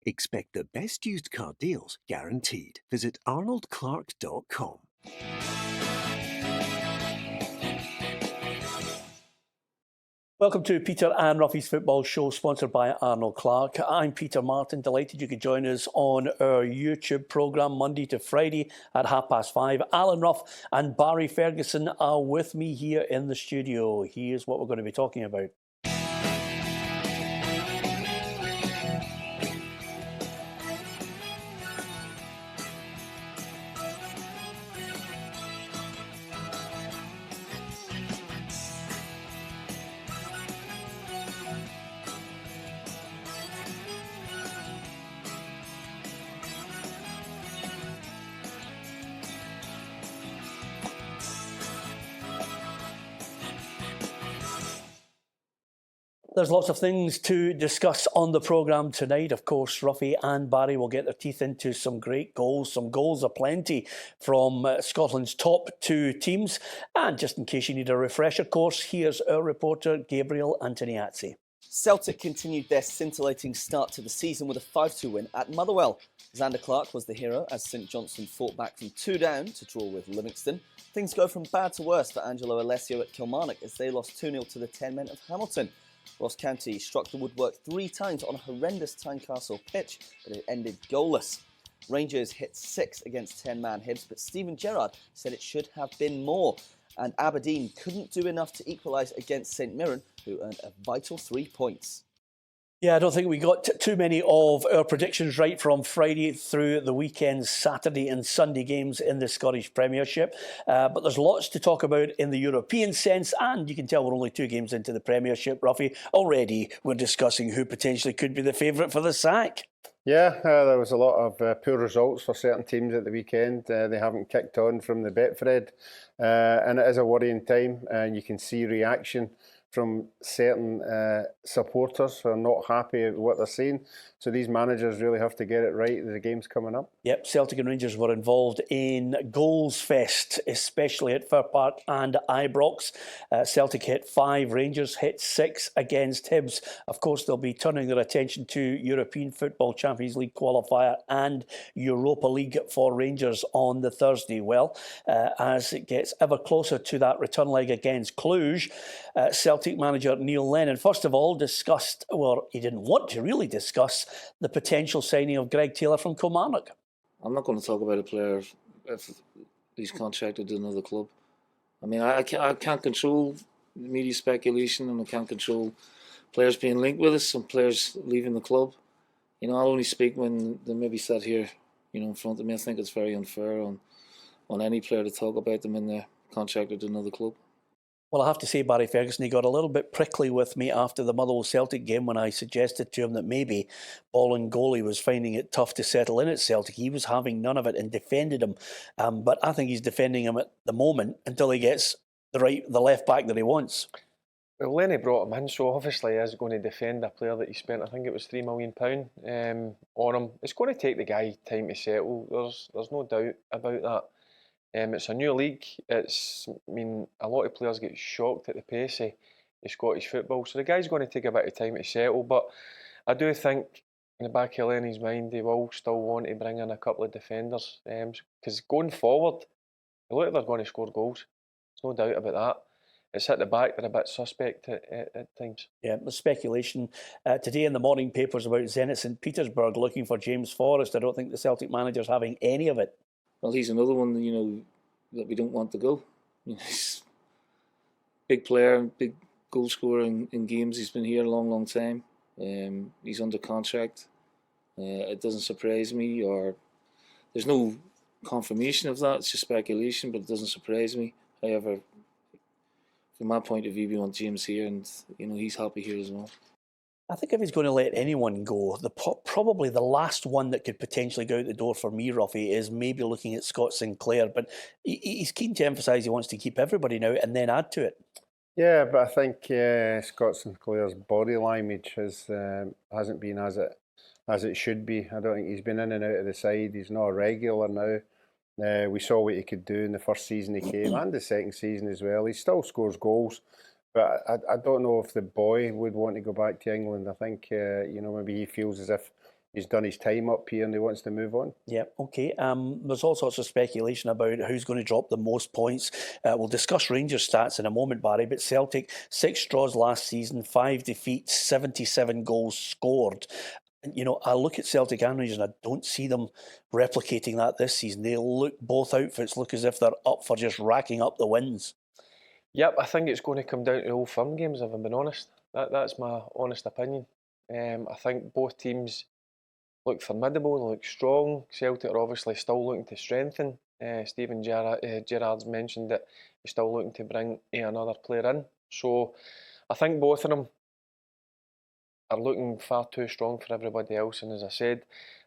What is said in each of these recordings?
Expect the best used car deals guaranteed. Visit arnoldclark.com. Welcome to Peter and Roughie's Football Show, sponsored by Arnold Clark. I'm Peter Martin, delighted you could join us on our YouTube programme Monday to Friday at 5:30. Alan Rough and Barry Ferguson are with me here in the studio. Here's what we're going to be talking about. There's lots of things to discuss on the programme tonight. Of course, Roughie and Barry will get their teeth into some great goals. Some goals aplenty from Scotland's top two teams. And just in case you need a refresher course, here's our reporter, Gabriel Antoniazzi. Celtic continued their scintillating start to the season with a 5-2 win at Motherwell. Xander Clark was the hero as St Johnstone fought back from 2 down to draw with Livingston. Things go from bad to worse for Angelo Alessio at Kilmarnock as they lost 2-0 to the 10 men of Hamilton. Ross County struck the woodwork 3 times on a horrendous Tynecastle pitch, but it ended goalless. Rangers hit 6 against 10-man Hibs, but Stephen Gerrard said it should have been more. And Aberdeen couldn't do enough to equalise against St Mirren, who earned a vital 3 points. Yeah, I don't think we got too many of our predictions right from Friday through the weekend's Saturday and Sunday games in the Scottish Premiership. But there's lots to talk about in the European sense, and you can tell we're only 2 games into the Premiership, Roughie. Already we're discussing who potentially could be the favourite for the sack. Yeah, there was a lot of poor results for certain teams at the weekend. They haven't kicked on from the Betfred, and it is a worrying time, and you can see reaction from certain supporters who are not happy with what they're seeing. So these managers really have to get it right. The game's coming up. Yep, Celtic and Rangers were involved in Goals Fest, especially at Fir Park and Ibrox. Celtic hit 5, Rangers hit 6 against Hibs. Of course, they'll be turning their attention to European Football Champions League qualifier and Europa League for Rangers on the Thursday. Well, as it gets ever closer to that return leg against Cluj, Celtic manager Neil Lennon, first of all, discussed, well, he didn't want to really discuss the potential signing of Greg Taylor from Kilmarnock. I'm not going to talk about a player if he's contracted to another club. I mean, I can't control media speculation, and I can't control players being linked with us and players leaving the club. You know, I'll only speak when they maybe sat here, you know, in front of me. I think it's very unfair on any player to talk about them in their contracted to another club. Well, I have to say, Barry Ferguson, he got a little bit prickly with me after the Motherwell Celtic game when I suggested to him that maybe Bolin Goalie was finding it tough to settle in at Celtic. He was having none of it and defended him. But I think he's defending him at the moment until he gets the left back that he wants. Well, Lenny brought him in, so obviously he is going to defend a player that he spent, I think it was £3 million on him. It's going to take the guy time to settle. There's no doubt about that. It's a new league. A lot of players get shocked at the pace of Scottish football, so the guy's going to take a bit of time to settle. But I do think in the back of Lenny's mind, he will still want to bring in a couple of defenders, because going forward, they look like they're going to score goals. There's no doubt about that. It's at the back, they're a bit suspect at times. Yeah, there's speculation today in the morning papers about Zenit St Petersburg looking for James Forrest. I don't think the Celtic manager's having any of it. Well, he's another one, you know, that we don't want to go. You know, he's a big player, big goal scorer in games. He's been here a long, long time. He's under contract. It doesn't surprise me, or there's no confirmation of that. It's just speculation, but it doesn't surprise me. However, from my point of view, we want James here, and you know he's happy here as well. I think if he's going to let anyone go, probably the last one that could potentially go out the door for me, Roughie, is maybe looking at Scott Sinclair. But he's keen to emphasise he wants to keep everybody now and then add to it. Yeah, but I think Scott Sinclair's body language hasn't been as it should be. I don't think he's been in and out of the side. He's not a regular now. We saw what he could do in the first season he came and the second season as well. He still scores goals. But I don't know if the boy would want to go back to England. I think, maybe he feels as if he's done his time up here and he wants to move on. Yeah, okay. There's all sorts of speculation about who's going to drop the most points. We'll discuss Rangers stats in a moment, Barry, but Celtic, 6 draws last season, 5 defeats, 77 goals scored. You know, I look at Celtic and Rangers and I don't see them replicating that this season. Both outfits look as if they're up for just racking up the wins. Yep, I think it's going to come down to Old Firm games, if I'm being honest. That's my honest opinion. I think both teams look formidable, they look strong. Celtic are obviously still looking to strengthen. Stephen Gerrard's mentioned that he's still looking to bring another player in. So I think both of them are looking far too strong for everybody else. And as I said,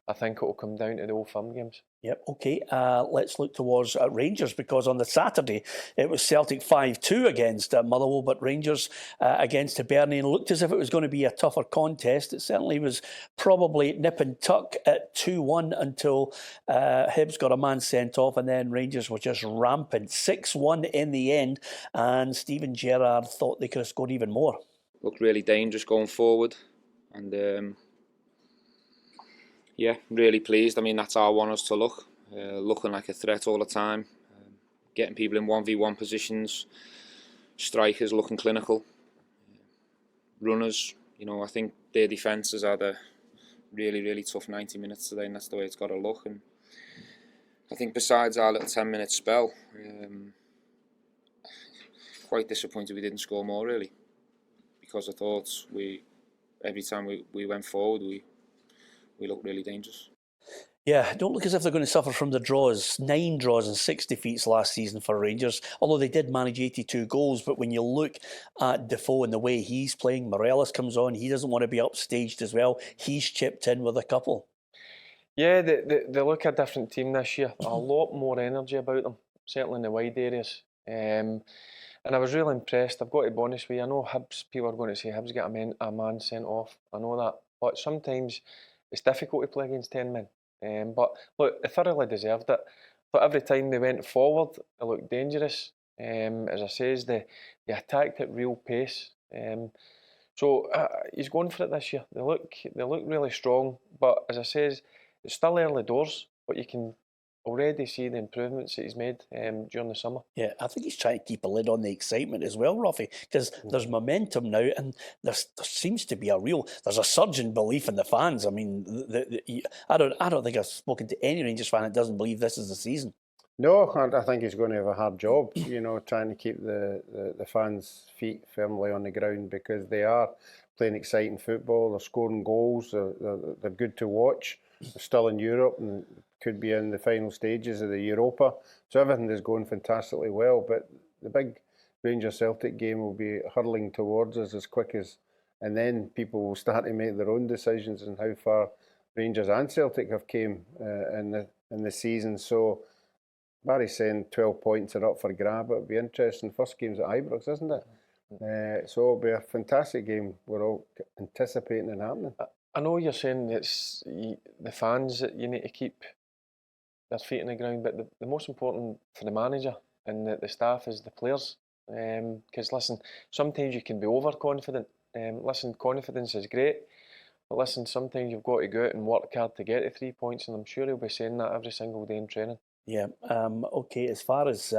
I think it will come down to the Old Firm games. Yep, okay. Let's look towards Rangers, because on the Saturday it was Celtic 5-2 against Motherwell, but Rangers against Hibernian looked as if it was going to be a tougher contest. It certainly was probably nip and tuck at 2-1 until Hibs got a man sent off, and then Rangers were just rampant. 6-1 in the end, and Stephen Gerrard thought they could have scored even more. Looked really dangerous going forward, and yeah, really pleased. I mean, that's how I want us to look, looking like a threat all the time, getting people in 1v1 positions, strikers looking clinical, runners. You know, I think their defence has had a really tough 90 minutes today, and that's the way it's got to look. And I think besides our little 10-minute spell, quite disappointed we didn't score more, really, because I thought every time we went forward, we looked really dangerous. Yeah, don't look as if they're going to suffer from the draws. 9 draws and 6 defeats last season for Rangers, although they did manage 82 goals. But when you look at Defoe and the way he's playing, Morelos comes on, he doesn't want to be upstaged as well. He's chipped in with a couple. Yeah, they look a different team this year. A lot more energy about them, certainly in the wide areas. And I was really impressed. I've got to be honest with you. I know Hibs, people are going to say Hibs get a man sent off. I know that. But sometimes it's difficult to play against 10 men. But look, they thoroughly deserved it. But every time they went forward, they looked dangerous. As I says, they attacked at real pace. So he's going for it this year. They look really strong. But as I says, it's still early doors. But you can already see the improvements that he's made during the summer. Yeah, I think he's trying to keep a lid on the excitement as well, Roughie, because there's momentum now, and there seems to be there's a surge in belief in the fans. I mean, I don't think I've spoken to any Rangers fan that doesn't believe this is the season. No, I think he's going to have a hard job, you know, trying to keep the fans' feet firmly on the ground, because they are playing exciting football, they're scoring goals, they're good to watch. They're still in Europe and could be in the final stages of the Europa. So everything is going fantastically well. But the big Rangers-Celtic game will be hurtling towards us as quick as... And then people will start to make their own decisions on how far Rangers and Celtic have came in the season. So Barry's saying 12 points are up for grab. It'll be interesting. First game's at Ibrox, isn't it? So it'll be a fantastic game. We're all anticipating it happening. I know you're saying it's the fans that you need to keep their feet on the ground, but the most important for the manager and the staff is the players. Because listen, sometimes you can be overconfident. Listen, confidence is great, but listen, sometimes you've got to go out and work hard to get the 3 points, and I'm sure he'll be saying that every single day in training. Yeah, okay, as far as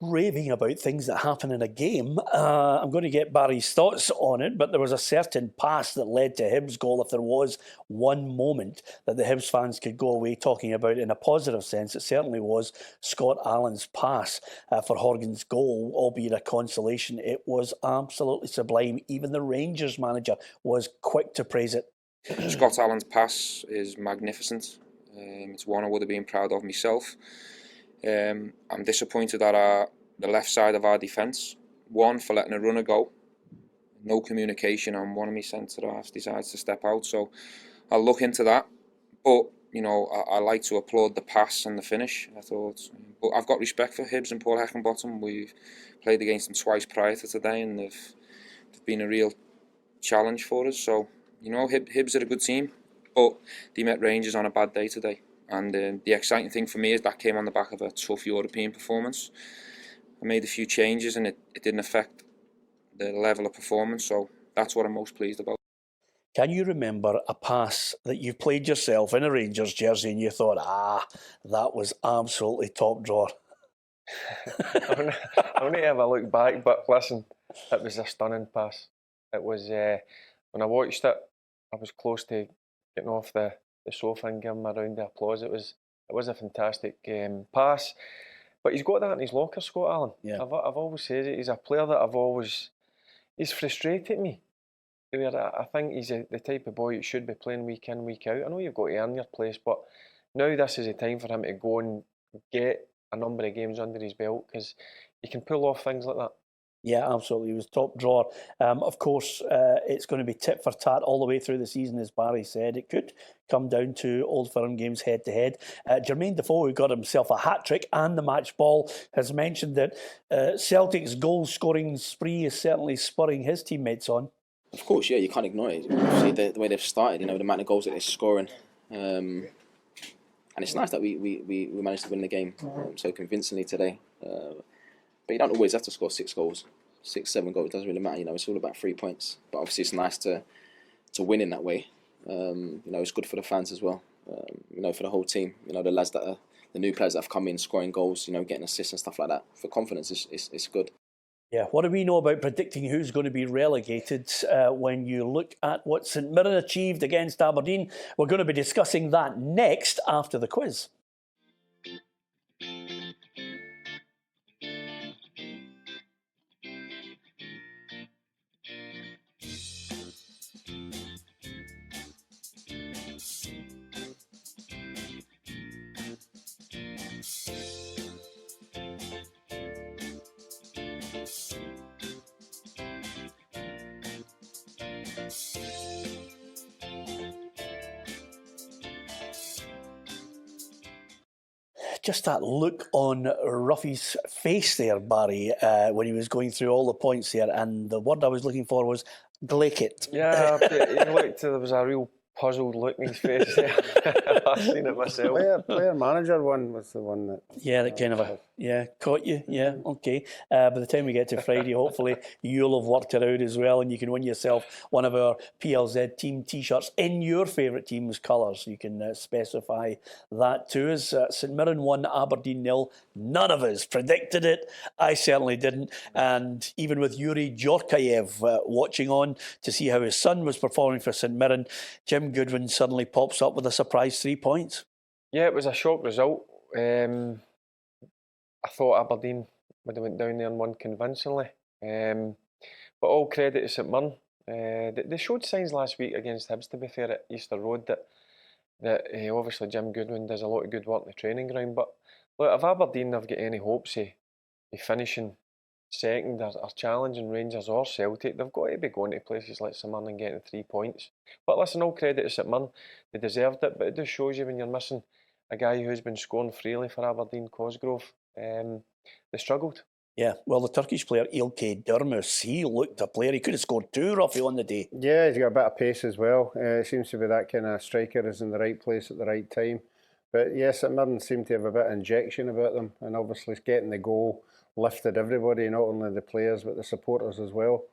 raving about things that happen in a game, I'm going to get Barry's thoughts on it, but there was a certain pass that led to Hibs' goal. If there was one moment that the Hibs fans could go away talking about in a positive sense, it certainly was Scott Allen's pass for Horgan's goal, albeit a consolation. It was absolutely sublime. Even the Rangers manager was quick to praise it. Scott Allen's pass is magnificent. It's one I would have been proud of myself. I'm disappointed at the left side of our defence. One, for letting a runner go. No communication, and one of my centre-halves decides to step out. So I'll look into that. But, you know, I like to applaud the pass and the finish, I thought. But I've got respect for Hibs and Paul Heckingbottom. We've played against them twice prior to today, and they've been a real challenge for us. So, you know, Hibs are a good team, but they met Rangers on a bad day today. And the exciting thing for me is that came on the back of a tough European performance. I made a few changes and it didn't affect the level of performance, so that's what I'm most pleased about. Can you remember a pass that you played yourself in a Rangers jersey and you thought, that was absolutely top drawer? I'll need to have a look back, but listen, it was a stunning pass. It was, when I watched it, I was close to getting off the sofa and giving him a round of applause. It was a fantastic pass, but he's got that in his locker, Scott Allen. Yeah. I've always said it. He's a player that he's frustrated me. I think he's the type of boy that should be playing week in, week out. I know you've got to earn your place, but now this is the time for him to go and get a number of games under his belt, because he can pull off things like that. Yeah, absolutely. He was top drawer. Of course, it's going to be tit for tat all the way through the season, as Barry said. It could come down to Old Firm games head to head. Jermaine Defoe, who got himself a hat-trick and the match ball, has mentioned that Celtic's goal-scoring spree is certainly spurring his teammates on. Of course, yeah, you can't ignore it. See the way they've started, the amount of goals that they're scoring. And it's nice that we managed to win the game so convincingly today. But you don't always have to score 6 goals, 6, 7 goals. It doesn't really matter. It's all about 3 points. But obviously, it's nice to win in that way. It's good for the fans as well. For the whole team. The lads that are the new players that have come in, scoring goals. Getting assists and stuff like that. For confidence, it's good. Yeah, what do we know about predicting who's going to be relegated when you look at what St Mirren achieved against Aberdeen? We're going to be discussing that next after the quiz. Just that look on Roughie's face there, Barry, when he was going through all the points there, and the word I was looking for was glaikit. Yeah, there was a real puzzled look in his face there. I've seen it myself. Player manager one was the one that... Yeah, that kind of caught you. Yeah, okay. By the time we get to Friday, hopefully you'll have worked it out as well, and you can win yourself one of our PLZ team T-shirts in your favourite team's colours. You can specify that to us. St Mirren 1, Aberdeen 0. None of us predicted it. I certainly didn't. And even with Yuri Djorkaev watching on to see how his son was performing for St Mirren, Jim Goodwin suddenly pops up with a surprise 3 points. Yeah, it was a shock result. I thought Aberdeen would have went down there and won convincingly. But all credit to St Mirren. They showed signs last week against Hibs, to be fair, at Easter Road, that obviously Jim Goodwin does a lot of good work in the training ground. But look, if Aberdeen have got any hopes of finishing second or challenging Rangers or Celtic, they've got to be going to places like St Mirren and getting 3 points. But listen, all credit to St Mirren. They deserved it, but it just shows you when you're missing a guy who's been scoring freely for Aberdeen, Cosgrove. They struggled. Yeah, well, the Turkish player Ilkay Durmus, he looked a player. He could have scored 2, Roughie, on the day. Yeah, he's got a bit of pace as well. It seems to be that kind of striker is in the right place at the right time. But yes, St Mirren seem to have a bit of injection about them, and obviously getting the goal lifted everybody, not only the players but the supporters as well.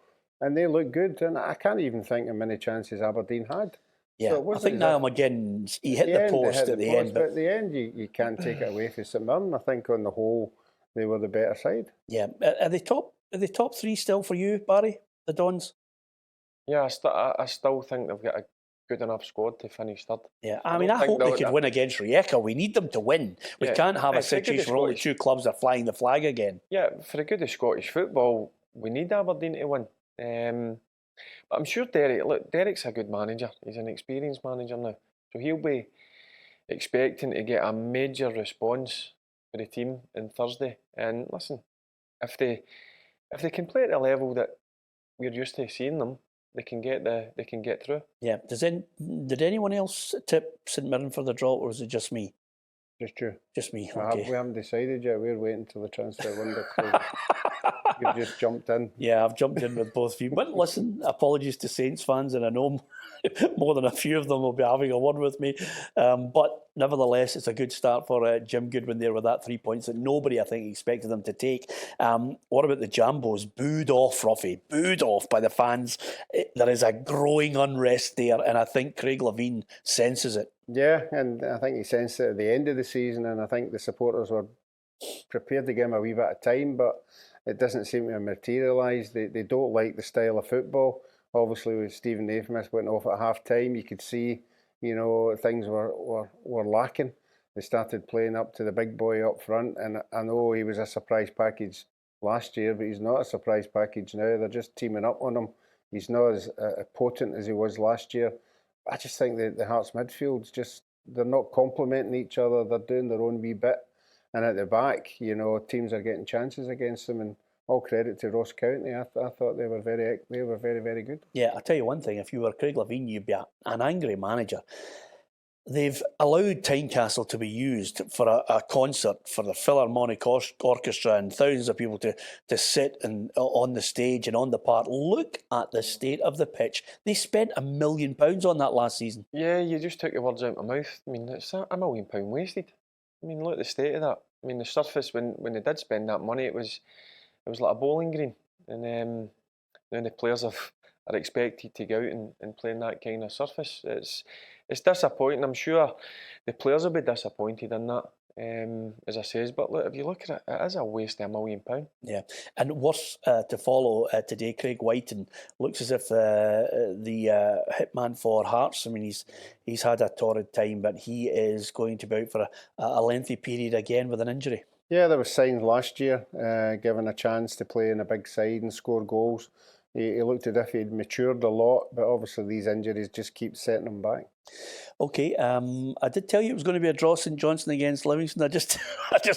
And they look good, and I can't even think of many chances Aberdeen had. Yeah, so I think Niall McGinn, he hit the post at the end. But at the end, you can't take it away from St Mirren. I think on the whole, they were the better side. Yeah, are they top 3 still for you, Barry, the Dons? Yeah, I still think they've got a good enough squad to finish third. Yeah, I mean, I hope they could win against Rijeka. We need them to win. We can't have a situation where only 2 clubs are flying the flag again. Yeah, for the good of Scottish football, we need Aberdeen to win. But I'm sure Derek's a good manager. He's an experienced manager now. So he'll be expecting to get a major response for the team on Thursday. And listen, if they can play at the level that we're used to seeing them, they can get through. Yeah. Did anyone else tip St Mirren for the draw, or was it just me? Just you. Just me, We okay. haven't decided yet. We're waiting till the transfer window closes. You've just jumped in. Yeah, I've jumped in with both of you. But listen, apologies to Saints fans, and I know more than a few of them will be having a word with me. But nevertheless, it's a good start for Jim Goodwin there with that 3 points that nobody, I think, expected them to take. What about the Jambos? Booed off, Roughie. Booed off by the fans. There is a growing unrest there, and I think Craig Levein senses it. Yeah, and I think he sensed it at the end of the season, and I think the supporters were prepared to give him a wee bit of time, but it doesn't seem to have materialised. They don't like the style of football. Obviously, with Stephen Naismith went off at half time, you could see, things were lacking. They started playing up to the big boy up front, and I know he was a surprise package last year, but he's not a surprise package now. They're just teaming up on him. He's not as potent as he was last year. I just think that the Hearts midfield's they're not complementing each other. They're doing their own wee bit. And at the back, teams are getting chances against them. And all credit to Ross County. I thought they were very, very good. Yeah, I'll tell you one thing. If you were Craig Levein, you'd be an angry manager. They've allowed Tynecastle to be used for a concert for the Philharmonic Orchestra and thousands of people to sit on the stage and on the park. Look at the state of the pitch. They spent £1 million on that last season. Yeah, you just took your words out of my mouth. I mean, it's £1 million wasted. I mean, look at the state of that. I mean, the surface, when they did spend that money, it was like a bowling green. And now the players are expected to go out and play in that kind of surface. It's disappointing. I'm sure the players will be disappointed in that, as I says. But look, if you look at it, it is a waste of £1 million. Yeah, and worse to follow today, Craig Wighton looks as if the hitman for Hearts. I mean, he's had a torrid time, but he is going to be out for a lengthy period again with an injury. Yeah, there was signs last year, given a chance to play in a big side and score goals. He looked as if he'd matured a lot, but obviously these injuries just keep setting him back. Okay, I did tell you it was going to be a draw, St Johnstone against Livingston. I just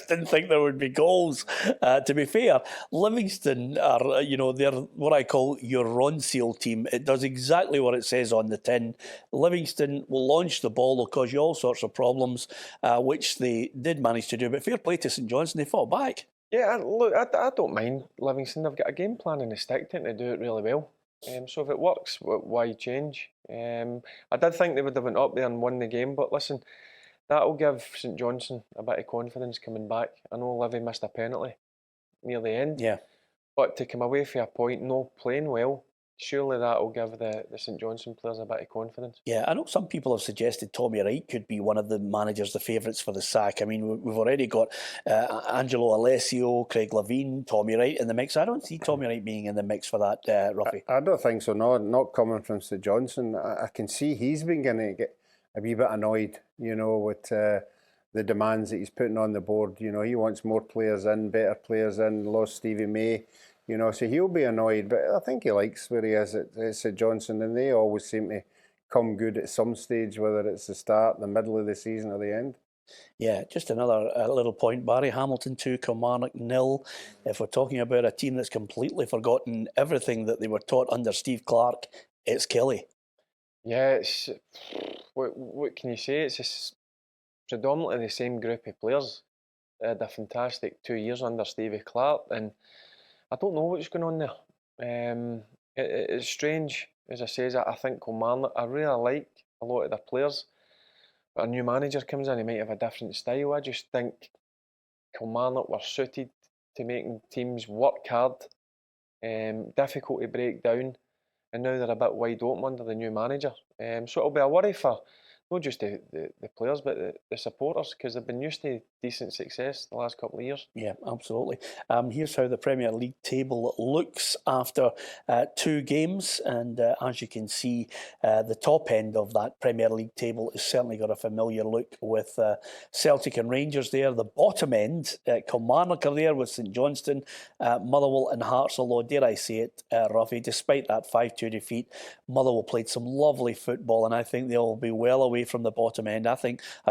didn't think there would be goals. To be fair, Livingston are, they're what I call your Ronseal team. It does exactly what it says on the tin. Livingston will launch the ball, they'll cause you all sorts of problems, which they did manage to do. But fair play to St Johnstone, they fought back. Yeah, look, I don't mind Livingston. They've got a game plan and a stick to do it really well. So if it works, why change? I did think they would have went up there and won the game, but listen, that'll give St Johnstone a bit of confidence coming back. I know Livy missed a penalty near the end, yeah, but to come away for a point, playing well, surely that'll give the St Johnstone players a bit of confidence. Yeah, I know some people have suggested Tommy Wright could be one of the managers, the favourites for the sack. I mean, we've already got Angelo Alessio, Craig Levein, Tommy Wright in the mix. I don't see Tommy Wright being in the mix for that, Roughie. I don't think so, not coming from St Johnstone. I can see he's been going to get a wee bit annoyed, with the demands that he's putting on the board. He wants more players in, better players in, lost Stevie May. So he'll be annoyed, but I think he likes where he is at St Johnstone, and they always seem to come good at some stage, whether it's the start, the middle of the season or the end. Yeah, just another little point. Barry Hamilton 2, Kilmarnock 0. If we're talking about a team that's completely forgotten everything that they were taught under Steve Clarke, it's Kelly. Yeah, it's what can you say? It's predominantly the same group of players. They had a fantastic 2 years under Stevie Clarke, and I don't know what's going on there. It's strange. As I say, I think Kilmarnock, I really like a lot of their players. But a new manager comes in, he might have a different style. I just think Kilmarnock were suited to making teams work hard, difficult to break down, and now they're a bit wide open under the new manager. So it'll be a worry for not just the players, but the supporters, because they've been used to decent success the last couple of years. Yeah, absolutely. Here's how the Premier League table looks after 2 games, and as you can see, the top end of that Premier League table has certainly got a familiar look with Celtic and Rangers there. The bottom end, Kilmarnock are there with St Johnstone, Motherwell and Hearts, although dare I say it, Roughie, despite that 5-2 defeat, Motherwell played some lovely football, and I think they'll be well away from the bottom end. I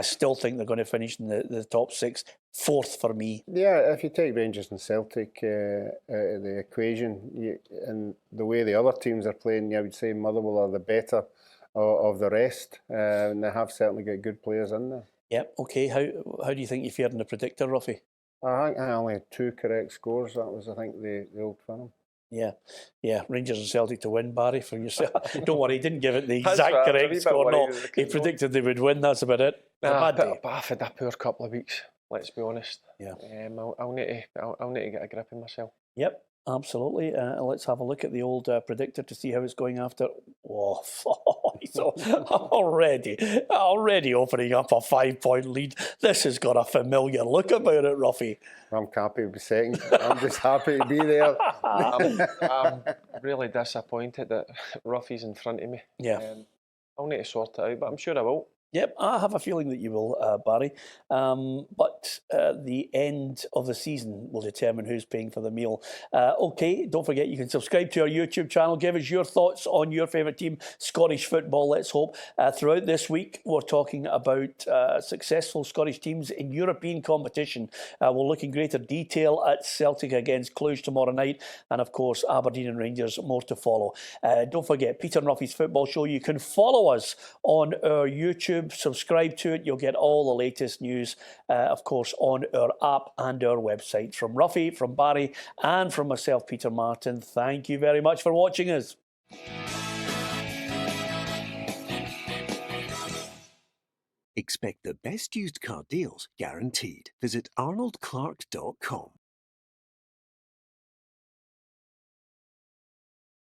still think they're going to finish in the top 6, 4th for me. Yeah, if you take Rangers and Celtic out of the equation, and the way the other teams are playing, I would say Motherwell are the better of the rest, and they have certainly got good players in there. Yep. Okay. How do you think you fared in the predictor, Roughie? I think I only had 2 correct scores. That was, I think, the old firm. Yeah, Rangers and Celtic to win, Barry, for yourself. Don't worry, he didn't give it the That's exact right, I was a correct wee bit score. worried No, that they he couldn't go. predicted they would win. That's about it. It's a bad day. But I've had a poor couple of weeks. Let's be honest. Yeah. I'll need to get a grip of myself. Yep, absolutely. Let's have a look at the old predictor to see how it's going after. Oh, he's already opening up a 5-point lead. This has got a familiar look about it, Roughie. I'm happy to be second. I'm just happy to be there. I'm really disappointed that Roughie's in front of me. Yeah. I'll need to sort it out, but I'm sure I will. Yep, I have a feeling that you will, Barry. But the end of the season will determine who's paying for the meal. Okay, don't forget you can subscribe to our YouTube channel. Give us your thoughts on your favourite team, Scottish football, let's hope. Throughout this week, we're talking about successful Scottish teams in European competition. We'll look in greater detail at Celtic against Cluj tomorrow night. And, of course, Aberdeen and Rangers, more to follow. Don't forget, Peter and Ruffy's Football Show. You can follow us on our YouTube. Subscribe to it. You'll get all the latest news, of course, on our app and our website. From Roughie, from Barry, and from myself, Peter Martin, thank you very much for watching us. Expect the best used car deals guaranteed. Visit arnoldclark.com.